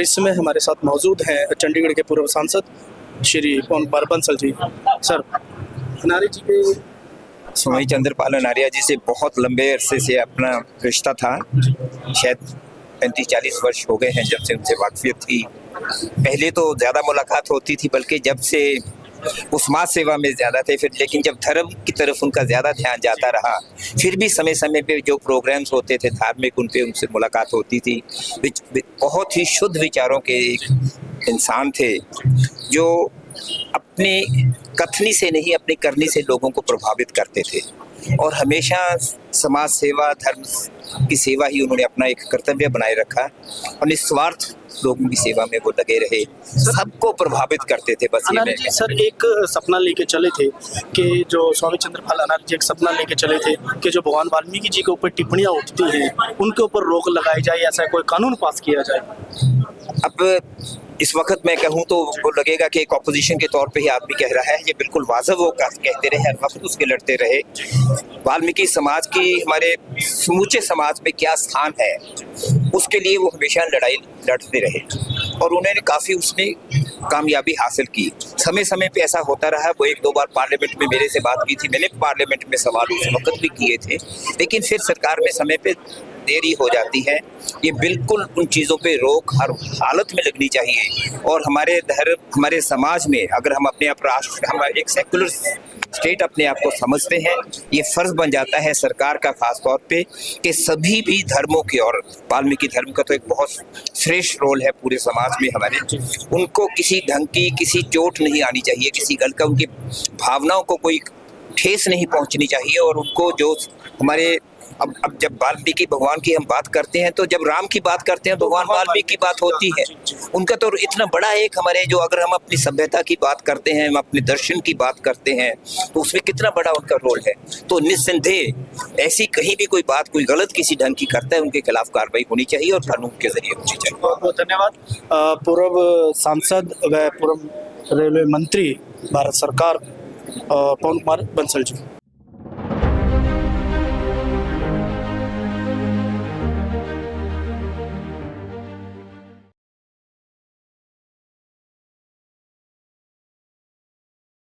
इस समय हमारे साथ मौजूद हैं चंडीगढ़ के पूर्व सांसद श्री पवन कुमार बंसल जी। सर, अनारी जी के स्वामी चंद्रपाल अनारिया जी से बहुत लंबे अरसे से अपना रिश्ता था। शायद 35-40 वर्ष हो गए हैं जब से उनसे वाकफियत थी। पहले तो ज़्यादा मुलाकात होती थी, बल्कि जब से वो समाज सेवा में ज़्यादा थे, फिर लेकिन जब धर्म की तरफ उनका ज़्यादा ध्यान जाता रहा, फिर भी समय समय पे जो प्रोग्राम्स होते थे धार्मिक, उन पे उनसे मुलाकात होती थी। बहुत ही शुद्ध विचारों के एक इंसान थे, जो अपनी कथनी से नहीं अपनी करनी से लोगों को प्रभावित करते थे, और हमेशा समाज सेवा, धर्म की सेवा ही उन्होंने अपना एक कर्तव्य बनाए रखा, और निस्वार्थ लोगों की सेवा में वो लगे रहे, सबको प्रभावित करते थे। बस अनारी जी सर एक सपना लेके चले थे कि जो स्वामी चंद्रपाल अनारी जी एक सपना लेके चले थे कि जो भगवान वाल्मीकि जी के ऊपर टिप्पणियां उठती हैं उनके ऊपर रोक लगाई जाए, ऐसा कोई कानून पास किया जाए। अब इस वक्त मैं कहूँ तो वो लगेगा कि एक ऑपोजिशन के तौर पे ही आदमी कह रहा है, ये बिल्कुल वाजिब वो कहते रहे, हर वक्त उसके लड़ते रहे। वाल्मीकि समाज की हमारे समूचे समाज में क्या स्थान है, उसके लिए वो हमेशा लड़ाई लड़ते रहे, और उन्होंने काफ़ी उसमें कामयाबी हासिल की। समय समय पे ऐसा होता रहा। वो 1-2 बार पार्लियामेंट में मेरे से बात की थी, मैंने पार्लियामेंट में सवाल उस वक्त भी किए थे, लेकिन फिर सरकार में समय पे देरी हो जाती है। ये बिल्कुल उन चीज़ों पे रोक हर हालत में लगनी चाहिए, और हमारे धर्म, हमारे समाज में अगर हम अपने आप राष्ट्र, हम एक सेकुलर स्टेट अपने आप को समझते हैं, ये फर्ज बन जाता है सरकार का खास तौर पे कि सभी भी धर्मों के, और वाल्मीकि धर्म का तो एक बहुत श्रेष्ठ रोल है पूरे समाज में हमारे, उनको किसी ढंग की किसी चोट नहीं आनी चाहिए, किसी गल का उनकी भावनाओं को कोई ठेस नहीं पहुंचनी चाहिए। और उनको जो हमारे अब जब वाल्मीकि भगवान की हम बात करते हैं, तो जब राम की बात करते हैं तो भगवान वाल्मीकि की बात होती है। उनका तो इतना बड़ा एक हमारे, जो अगर हम अपनी सभ्यता की बात करते हैं, हम अपने दर्शन की बात करते हैं, तो उसमें कितना बड़ा उनका रोल है। तो निस्संदेह ऐसी कहीं भी कोई बात कोई गलत किसी ढंग की करता है, उनके खिलाफ कार्रवाई होनी चाहिए और कानून के जरिए होनी चाहिए। बहुत बहुत धन्यवाद। पूर्व सांसद व पूर्व रेलवे मंत्री भारत सरकार पवन कुमार बंसल जी।